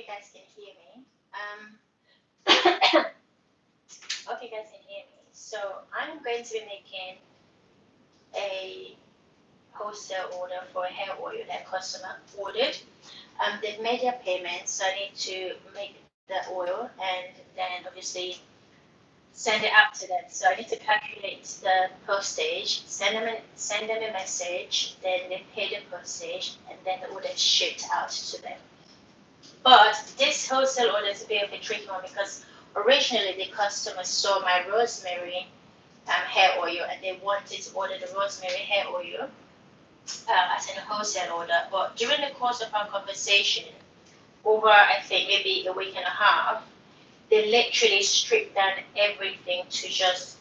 you guys can hear me. Hope you guys can hear me. So I'm going to be making a wholesale order for a hair oil that customer ordered. They've made their payment, so I need to make the oil and then obviously send it out to them. So I need to calculate the postage, send them a message, then they pay the postage, and then the order is shipped out to them. But this wholesale order is a bit of a tricky one because originally the customer saw my rosemary hair oil and they wanted to order the rosemary hair oil as a wholesale order. But during the course of our conversation, over I think maybe a week and a half, they literally stripped down everything to just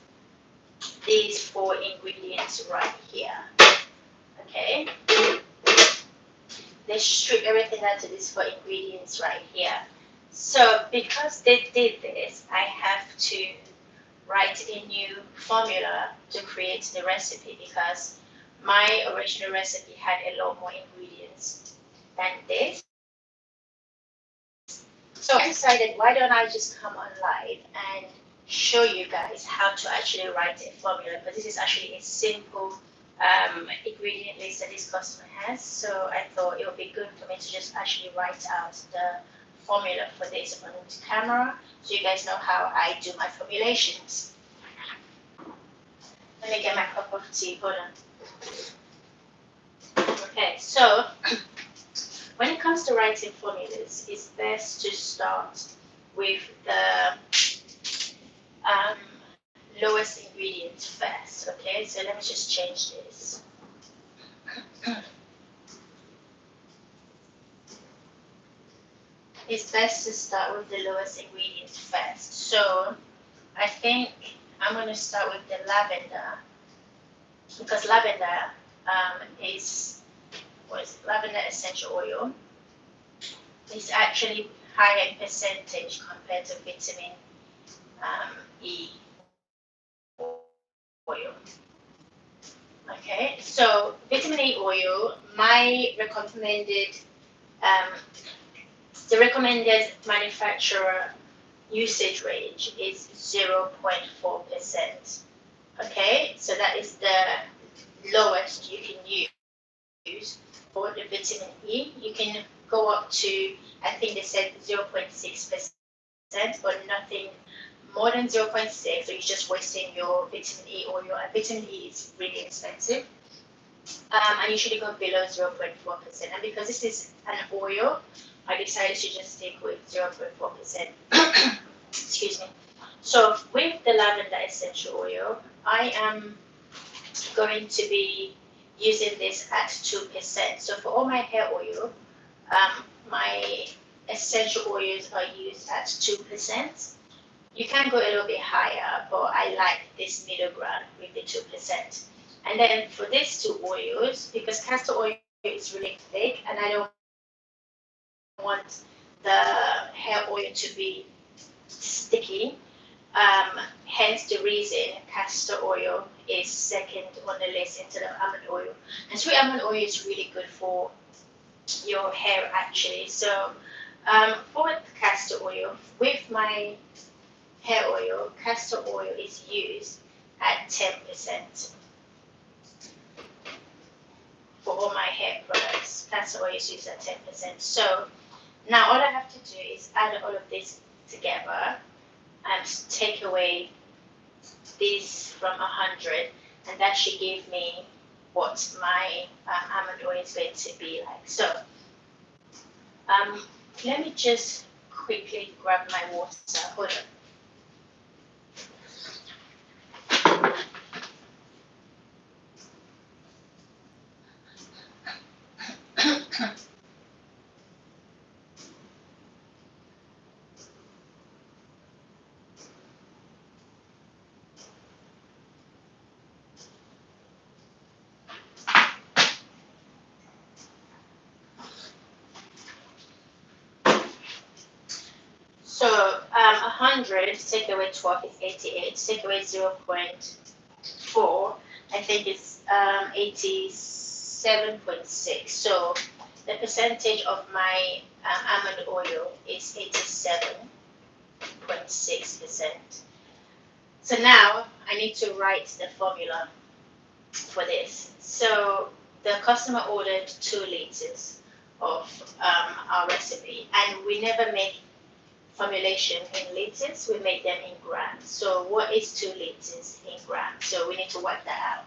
these 4 ingredients right here. Okay? They strip everything down to these 4 ingredients right here. So because they did this, I have to write a new formula to create the recipe because my original recipe had a lot more ingredients than this. So I decided, why don't I just come on live and show you guys how to actually write a formula. But this is actually a simple ingredient list that this customer has. So I thought it would be good for me to just actually write out the formula for this on camera so you guys know how I do my formulations. Let me get my cup of tea. Hold on. Okay, so when it comes to writing formulas, it's best to start with the lowest ingredient first. Okay, so let me just change this. It's best to start with the lowest ingredient first. So I think I'm going to start with the lavender because lavender is lavender essential oil. It's actually higher in percentage compared to vitamin E oil. Okay, so vitamin E oil, the recommended manufacturer usage range is 0.4%. Okay, so that is the lowest you can use for the vitamin E. You can go up to, I think they said 0.6%, but nothing more than 0.6, so you're just wasting your vitamin E oil. And vitamin E is really expensive. And usually go below 0.4%. And because this is an oil, I decided to just stick with 0.4%. Excuse me. So with the lavender essential oil, I am going to be using this at 2%. So for all my hair oil, my essential oils are used at 2%. You can go a little bit higher, but I like this middle ground with the 2%. And then for these 2 oils, because castor oil is really thick and I don't want the hair oil to be sticky, hence the reason castor oil is second on the list instead of almond oil. And sweet almond oil is really good for your hair actually. So for castor oil, with my hair oil, castor oil is used at 10%. For all my hair products, castor oil is used at 10%. So now all I have to do is add all of this together and take away this from 100, and that should give me what my almond oil is going to be like. So let me just quickly grab my water. Hold on. So 100 take away 12 is 88. Take away 0.4, I think it's 87.6. So the percentage of my almond oil is 87.6%. So now I need to write the formula for this. So the customer ordered 2 liters of our recipe, and we never make formulation in liters, we make them in grams. So what is 2 liters in grams? So we need to work that out.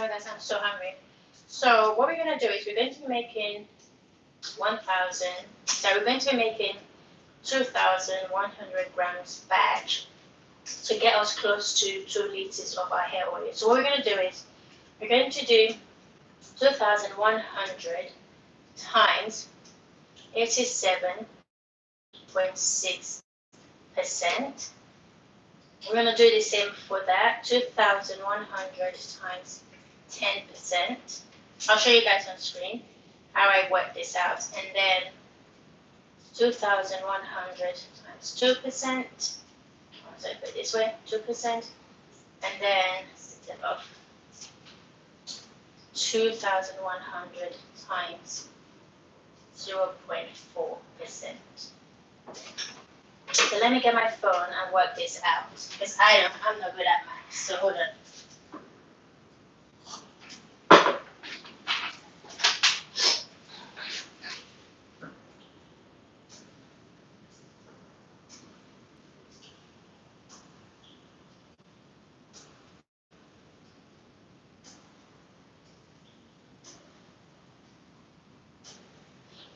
Sorry guys, I'm so hungry. So what we're gonna do is we're going to be making 1,000. So we're going to be making 2,100 grams batch to get us close to 2 liters of our hair oil. So what we're going to do is we're going to do 2,100 times 87.6%. We're going to do the same for that, 2,100 times 10%. I'll show you guys on screen how I work this out. And then 2,100 times 2%. So I put it this way, 2%. And then instead of 2,100 times 0.4%. So let me get my phone and work this out, because I'm not good at math. So hold on.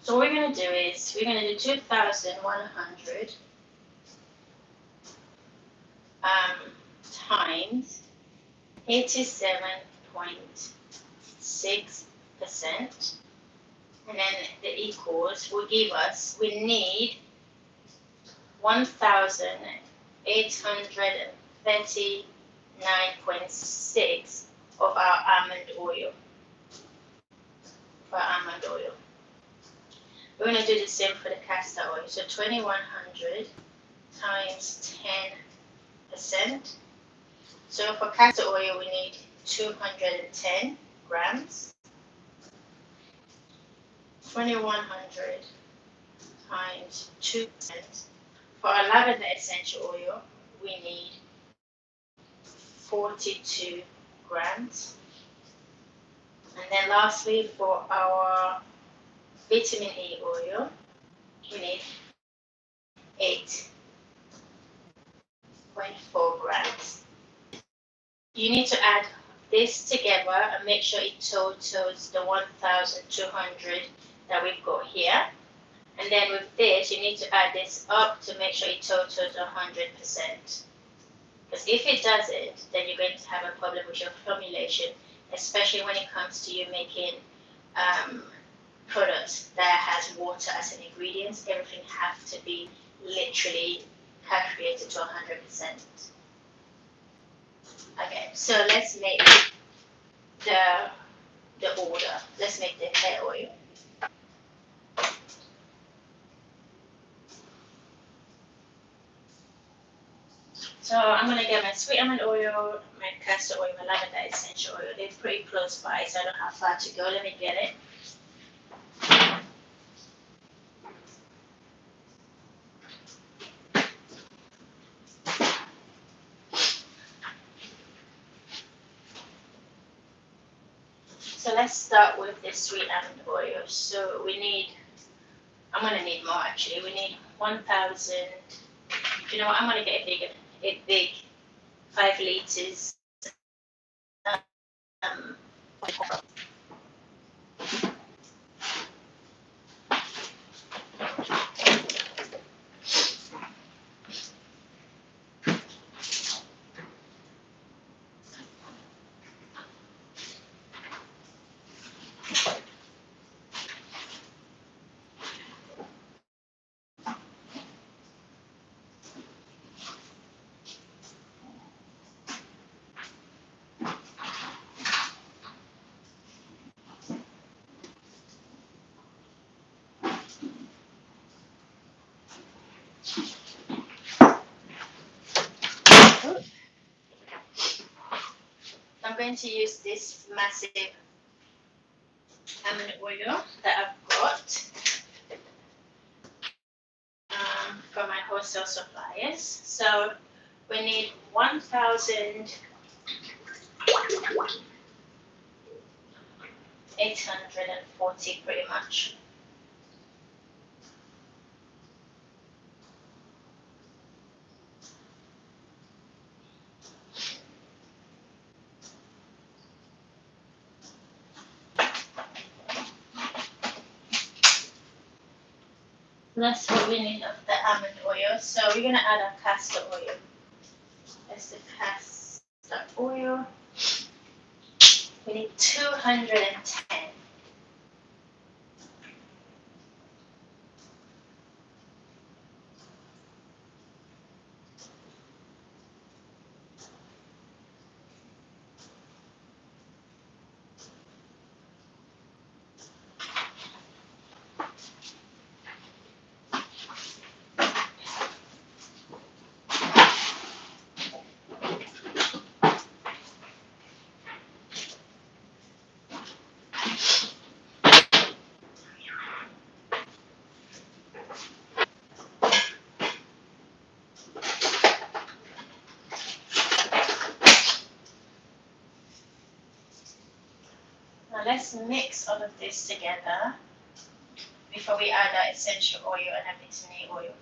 So what we're going to do is we're going to do 2,100 times 87.6%, and then the equals will give us, we need 1,839.6 of our almond oil. We're going to do the same for the castor oil. So 2,100 times 10%. So for castor oil, we need 210 grams. 2,100 times 2%. For our lavender essential oil, we need 42 grams. And then lastly, for our vitamin E oil, we need 8.4 grams. You need to add this together and make sure it totals the 1,200 that we've got here. And then with this, you need to add this up to make sure it totals 100%. Because if it doesn't, then you're going to have a problem with your formulation, especially when it comes to you making products that has water as an ingredient. Everything has to be literally calculated to 100%. Okay, so let's make the order. Let's make the hair oil. So I'm going to get my sweet almond oil, my castor oil, my lavender essential oil. They're pretty close by, so I don't have far to go. Let me get it. So let's start with the sweet almond oil. So I'm going to need more actually. We need 1,000, you know what, I'm going to get a big 5 liters. I'm going to use this massive almond oil that I've got from my wholesale suppliers. So we need 1,840 pretty much. That's what we need of the almond oil. So we're gonna add our castor oil. That's the castor oil. We need 210. Now let's mix all of this together before we add our essential oil and our vitamin A oil.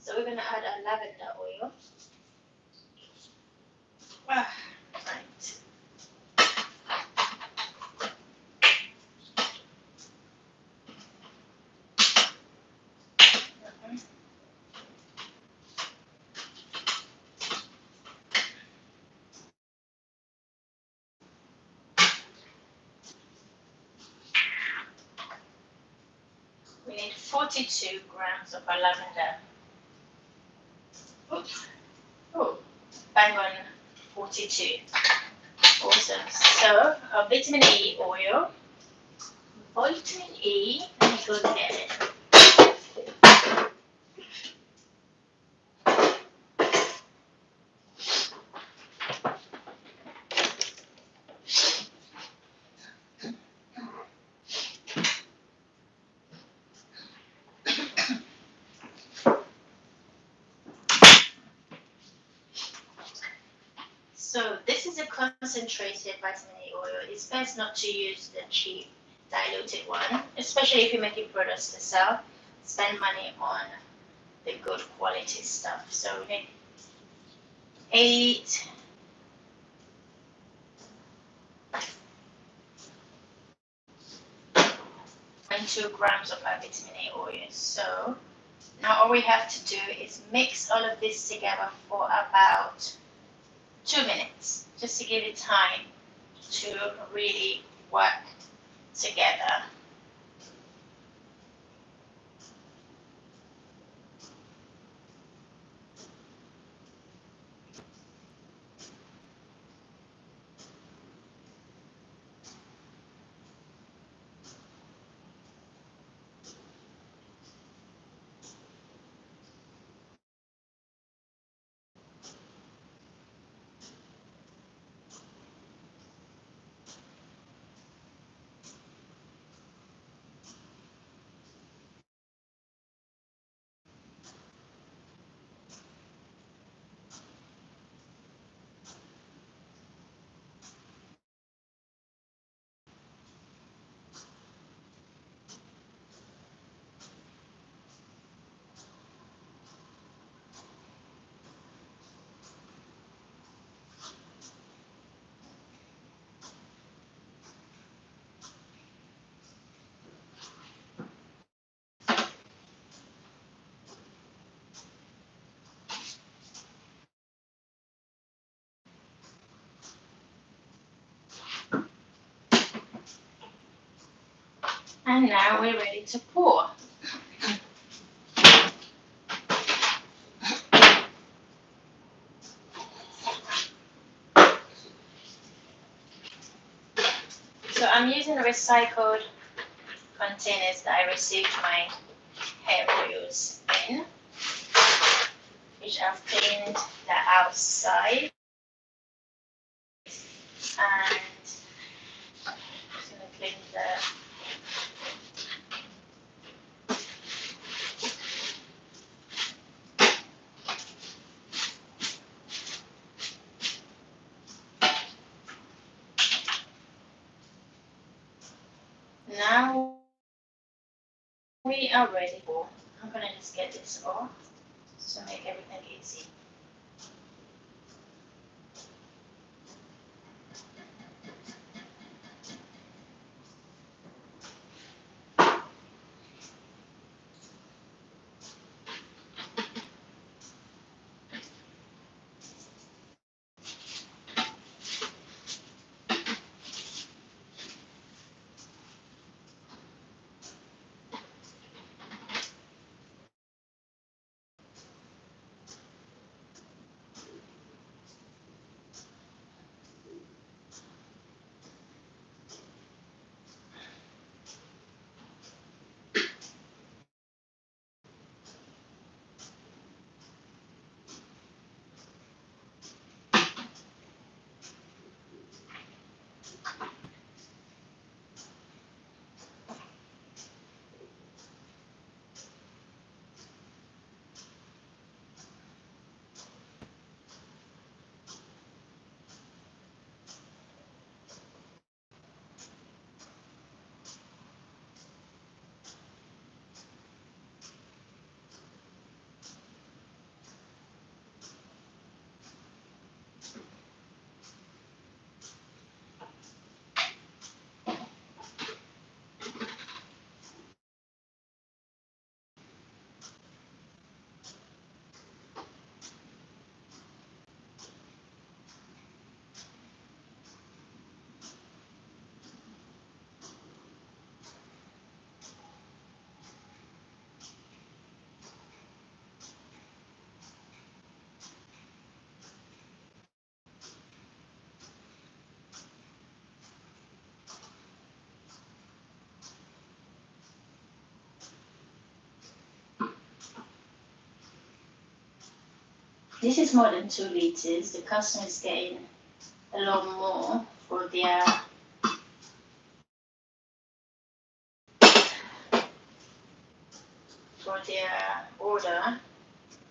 So we're gonna add our lavender oil. Right. We need 42 grams of our lavender. Oops. Oh, bang on 42. Awesome. So our vitamin E oil. Vitamin E. Let me go get it. So this is a concentrated vitamin E oil. It's best not to use the cheap diluted one, especially if you're making products to sell. Spend money on the good quality stuff. So we need 8.2 grams of our vitamin A oil. So now all we have to do is mix all of this together for about 2 minutes, just to give it time to really work together. And now we're ready to pour. So I'm using the recycled containers that I received my hair oils in, which I've cleaned the outside. And just gonna clean the now we are ready for. I'm gonna just get this off to make everything easy. This is more than 2 liters. The customer is getting a lot more for their order.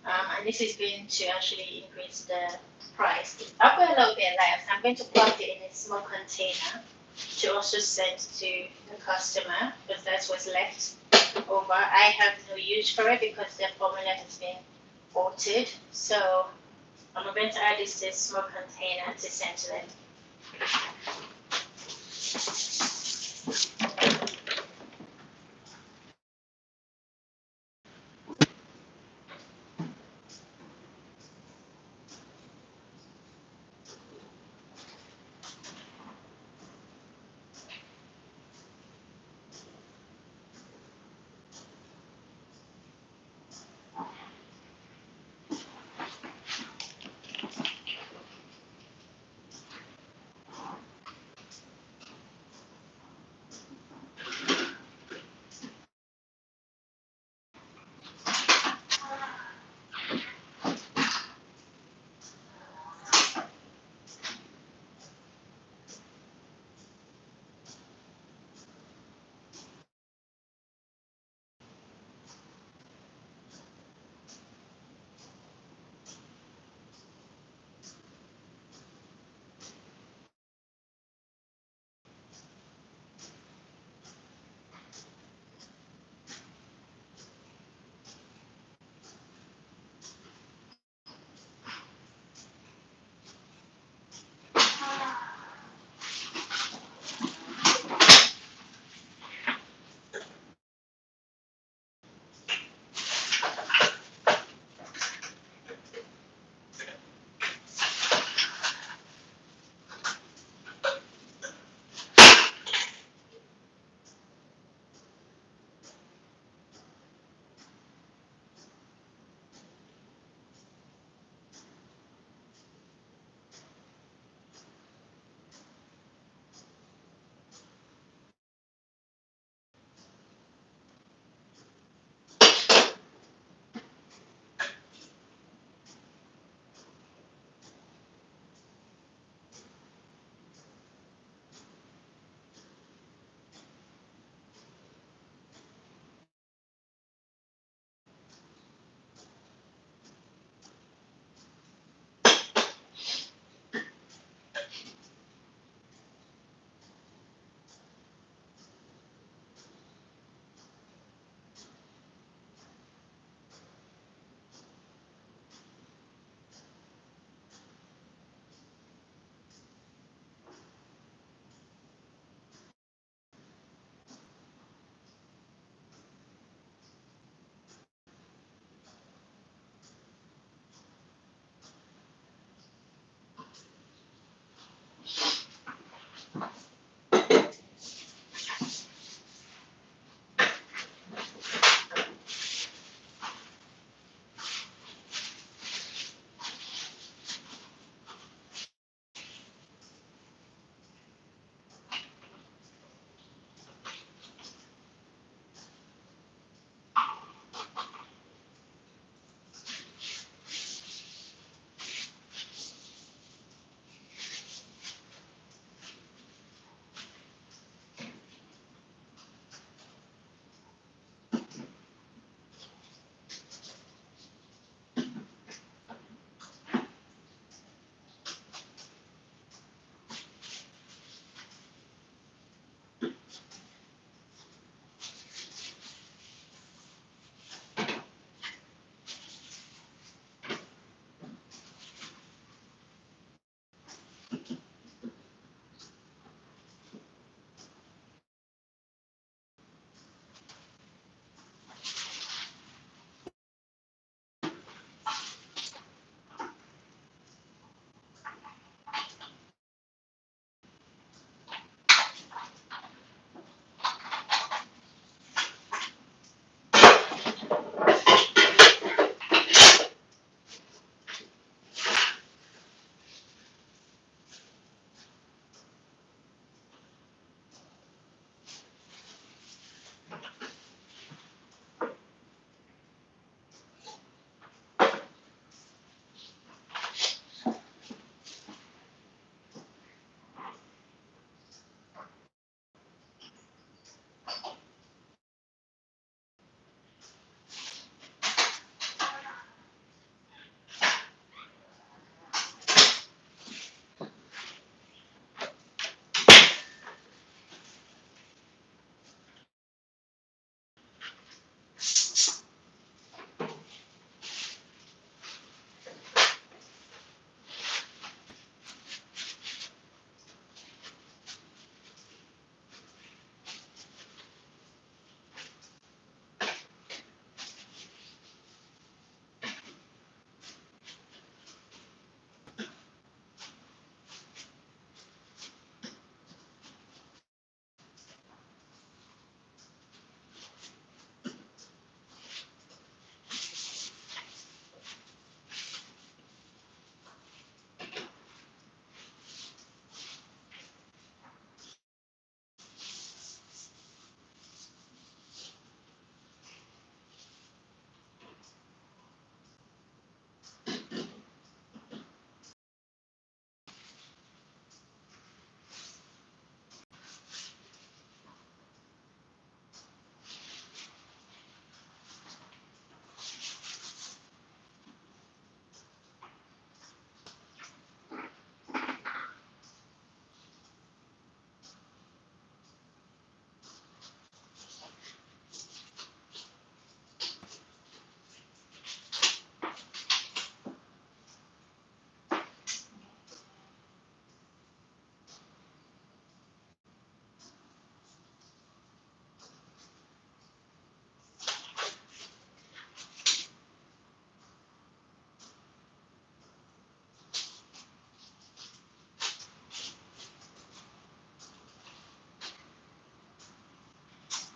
And this is going to actually increase the price. I've got a little bit left. I'm going to plug it in a small container to also send to the customer because that's what's left over. I have no use for it because the formula has been altered. So I'm going to add this to a small container to send to them.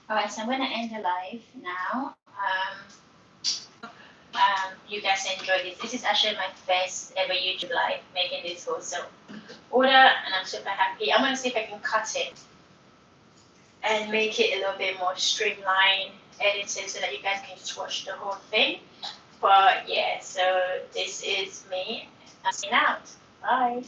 Alright, so I'm gonna end the live now. You guys enjoy this. This is actually my first ever YouTube live making this wholesale order, and I'm super happy. I'm gonna see if I can cut it and make it a little bit more streamlined, edited, so that you guys can just watch the whole thing. But yeah, so this is me. I'm signing out. Bye.